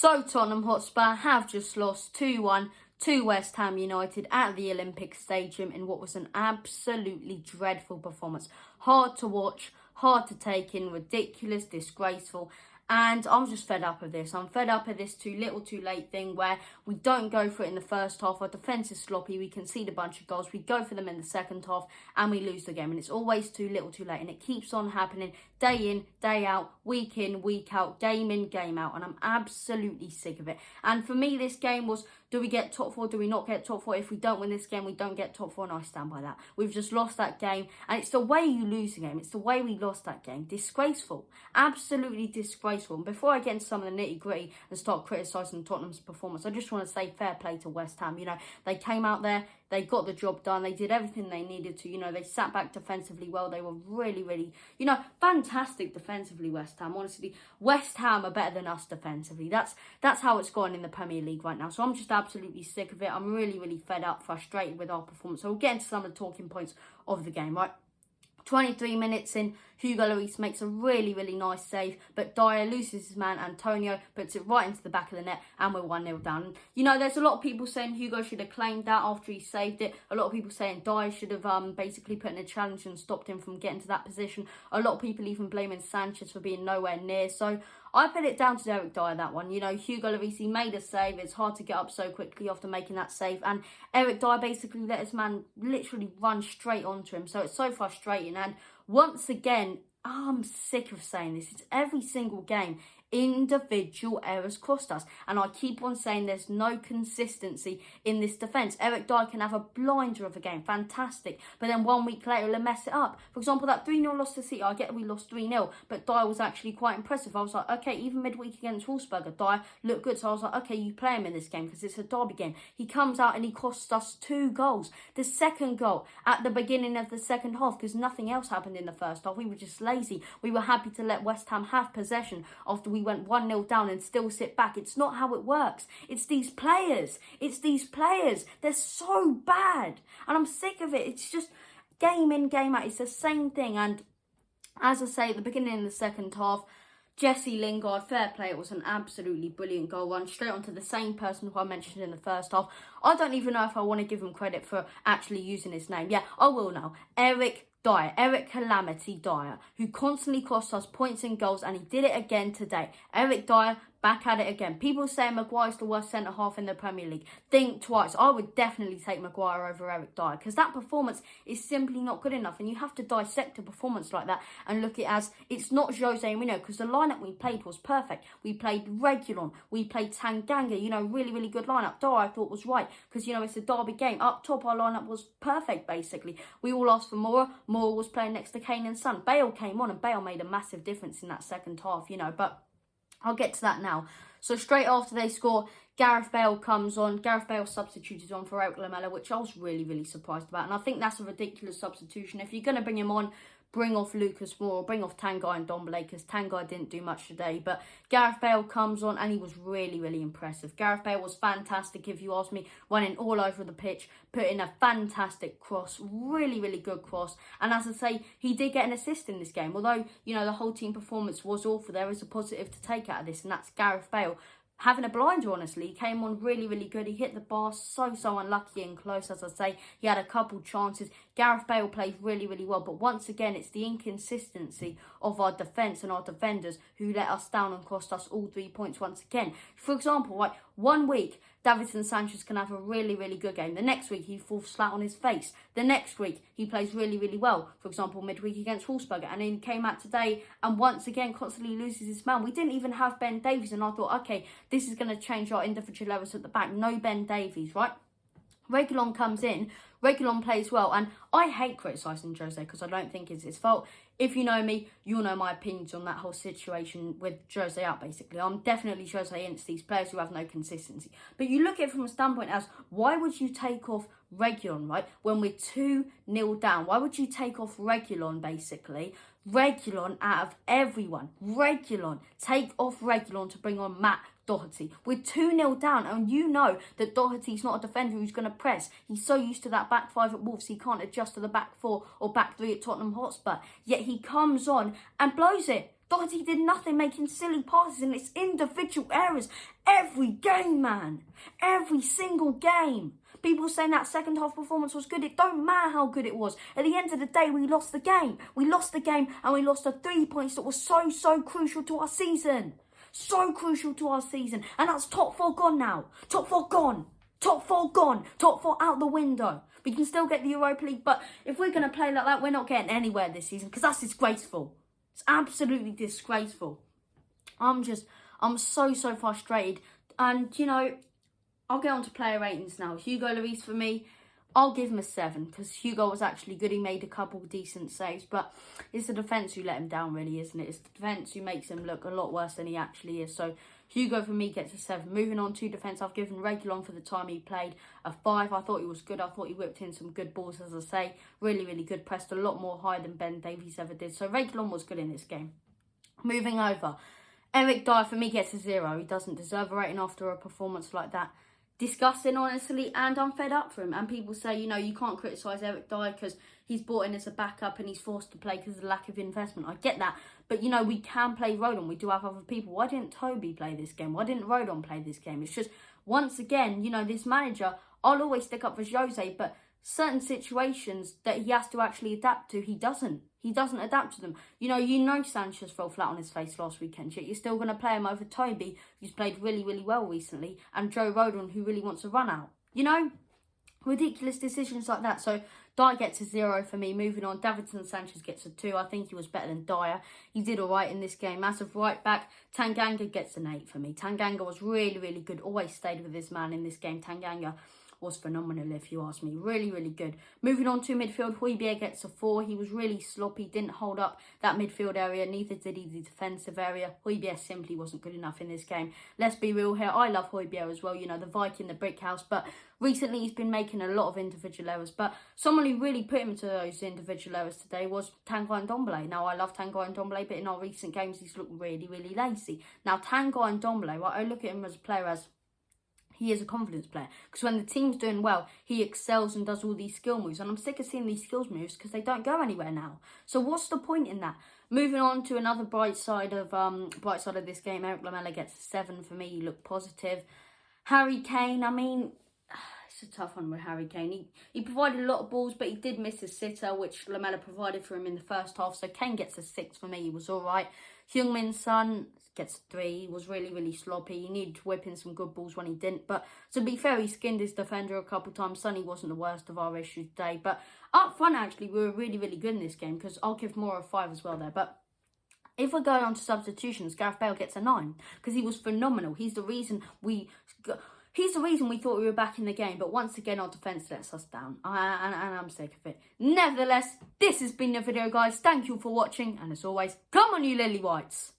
So Tottenham Hotspur have just lost 2-1 to West Ham United at the Olympic Stadium in what was an absolutely dreadful performance. Hard to watch, hard to take in, ridiculous, disgraceful. And I'm just fed up of this. I'm fed up of this too little too late thing where we don't go for it in the first half. Our defence is sloppy. We concede a bunch of goals. We go for them in the second half and we lose the game. And it's always too little too late. And it keeps on happening day in, day out, week in, week out, game in, game out. And I'm absolutely sick of it. And for me, this game was, do we get top four? Do we not get top four? If we don't win this game, we don't get top four. And I stand by that. We've just lost that game. And it's the way you lose the game. It's the way we lost that game. Disgraceful. Absolutely disgraceful. And before I get into some of the nitty gritty and start criticising Tottenham's performance, I just want to say fair play to West Ham. You know, they came out there, they got the job done, they did everything they needed to. You know, they sat back defensively well. They were really, you know, fantastic defensively, West Ham. Honestly, West Ham are better than us defensively. That's how it's going in the Premier League right now. So I'm just absolutely sick of it. I'm really fed up, frustrated with our performance. So we'll get into some of the talking points of the game, right? 23 minutes in, Hugo Lloris makes a really nice save, but Dyer loses his man, Antonio, puts it right into the back of the net, and we're 1-0 down. And, you know, there's a lot of people saying Hugo should have claimed that after he saved it. A lot of people saying Dyer should have basically put in a challenge and stopped him from getting to that position. A lot of people even blaming Sanchez for being nowhere near. So I put it down to Eric Dyer, that one. You know, Hugo Lloris, he made a save. It's hard to get up so quickly after making that save. And Eric Dyer basically let his man literally run straight onto him. So it's so frustrating. And once again, I'm sick of saying this. It's every single game. Individual errors cost us. And I keep on saying there's no consistency in this defence. Eric Dyer can have a blinder of a game. Fantastic. But then 1 week later, he'll mess it up. For example, that 3-0 loss to City. I get we lost 3-0. But Dyer was actually quite impressive. I was like, okay, even midweek against Wolfsburg, Dyer looked good. So I was like, okay, you play him in this game because it's a derby game. He comes out and he costs us 2 goals. The second goal at the beginning of the second half, because nothing else happened in the first half. We were just lazy. We were happy to let West Ham have possession after we went 1-0 down and still sit back. It's not how it works. It's these players. They're so bad. And I'm sick of it. It's just game in, game out. It's the same thing. And as I say, at the beginning of the second half, Jesse Lingard, fair play. It was an absolutely brilliant goal run straight onto the same person who I mentioned in the first half. I don't even know if I want to give him credit for actually using his name. Yeah, I will now. Eric Calamity Dyer, who constantly costs us points and goals, and he did it again today. Eric Dyer, back at it again. People say Maguire's the worst centre-half in the Premier League. Think twice. I would definitely take Maguire over Eric Dyer because that performance is simply not good enough, and you have to dissect a performance like that and look at it as it's not Jose Mourinho, because the lineup we played was perfect. We played Reguilon, we played Tanganga, you know, really good lineup. Dyer I thought was right because, you know, it's a derby game. Up top, our lineup was perfect, basically. We all asked for more. Moore was playing next to Kane and Son. Bale came on, and Bale made a massive difference in that second half, you know, but I'll get to that now. So straight after they score, Gareth Bale comes on. Gareth Bale substituted on for Eric Lamela, which I was really surprised about. And I think that's a ridiculous substitution. If you're going to bring him on, bring off Lucas Moore, bring off Tanguy and Ndombele, because Tanguy didn't do much today. But Gareth Bale comes on and he was really impressive. Gareth Bale was fantastic, if you ask me, running all over the pitch, putting a fantastic cross, really good cross. And as I say, he did get an assist in this game. Although, you know, the whole team performance was awful, there is a positive to take out of this, and that's Gareth Bale having a blinder, honestly. He came on really good. He hit the bar so unlucky and close, as I say. He had a couple chances. Gareth Bale plays really well. But once again, it's the inconsistency of our defence and our defenders who let us down and cost us all 3 points once again. For example, like 1 week, Davinson Sanchez can have a really good game. The next week, he falls flat on his face. The next week, he plays really well. For example, midweek against Wolfsburg. And then he came out today and once again constantly loses his man. We didn't even have Ben Davies. And I thought, okay, this is going to change our individual errors at the back. No Ben Davies, right? Reguilon comes in. Reguilon plays well. And I hate criticising Jose because I don't think it's his fault. If you know me, you'll know my opinions on that whole situation with Jose out, basically. I'm definitely Jose against these players who have no consistency. But you look at it from a standpoint as, why would you take off Reguilon, right, when we're 2-0 down? Why would you take off Reguilon, basically? Reguilon out of everyone. Take off Reguilon to bring on Matt Doherty. We're 2-0 down, and you know that Doherty's not a defender who's going to press. He's so used to that back 5 at Wolves, he can't adjust to the back 4 or back 3 at Tottenham Hotspur. Yet he comes on and blows it. Doherty did nothing, making silly passes, and it's individual errors Every game, man. Every single game. People saying that second half performance was good. It don't matter how good it was. At the end of the day, we lost the game. We lost the game and we lost the 3 points that was so crucial to our season. So crucial to our season. And that's top 4 gone now. Top 4 gone. Top 4 gone. Top 4 out the window. We can still get the Europa League, but if we're going to play like that, we're not getting anywhere this season because that's disgraceful. It's absolutely disgraceful. I'm so frustrated. And, you know, I'll get on to player ratings now. Hugo Lloris for me, I'll give him a 7 because Hugo was actually good. He made a couple decent saves, but it's the defence who let him down, really, isn't it? It's the defence who makes him look a lot worse than he actually is. So Hugo for me gets a 7. Moving on to defence, I've given Reguilon for the time he played a 5. I thought he was good. I thought he whipped in some good balls, as I say. Really good. Pressed a lot more high than Ben Davies ever did. So Reguilon was good in this game. Moving over, Eric Dyer for me gets a 0. He doesn't deserve a rating after a performance like that. Disgusting, honestly, and I'm fed up for him. And people say, you know, you can't criticise Eric Dyer because he's brought in as a backup and he's forced to play because of the lack of investment. I get that. But, you know, we can play Rodon. We do have other people. Why didn't Toby play this game? Why didn't Rodon play this game? It's just, once again, you know, this manager, I'll always stick up for Jose, but certain situations that he has to actually adapt to, he doesn't. He doesn't adapt to them. You know Sanchez fell flat on his face last weekend, yet you're still going to play him over Toby, who's played really well recently, and Joe Rodon, who really wants a run out. You know, ridiculous decisions like that. So Dyer gets a 0 for me. Moving on, Davinson Sanchez gets a 2. I think he was better than Dyer. He did all right in this game. Massive right back, Tanganga gets an 8 for me. Tanganga was really good. Always stayed with this man in this game. Tanganga was phenomenal, if you ask me. Really good. Moving on to midfield, Højbjerg gets a 4. He was really sloppy, didn't hold up that midfield area, neither did he the defensive area. Højbjerg simply wasn't good enough in this game. Let's be real here, I love Højbjerg as well, you know, the Viking, the brick house, but recently he's been making a lot of individual errors, but someone who really put him into those individual errors today was Tanguy Ndombele. Now, I love Tanguy Ndombele, but in our recent games, he's looked really lazy. Now, Tanguy Ndombele, right, I look at him as a player as he is a confidence player, because when the team's doing well, he excels and does all these skill moves. And I'm sick of seeing these skills moves because they don't go anywhere now. So what's the point in that? Moving on to another bright side of this game, Eric Lamela gets a 7 for me. He looked positive. Harry Kane, I mean, it's a tough one with Harry Kane. He provided a lot of balls, but he did miss his sitter, which Lamela provided for him in the first half. So Kane gets a 6 for me. He was all right. Heung-min Son gets a 3. He was really sloppy. He needed to whip in some good balls when he didn't. But to be fair, he skinned his defender a couple of times. Sonny wasn't the worst of our issues today. But up front, actually, we were really good in this game, because I'll give Moore a 5 as well there. But if we go on to substitutions, Gareth Bale gets a 9 because he was phenomenal. He's the reason we thought we were back in the game, but once again, our defence lets us down, and I'm sick of it. Nevertheless, this has been the video, guys. Thank you for watching, and as always, come on, you lily whites.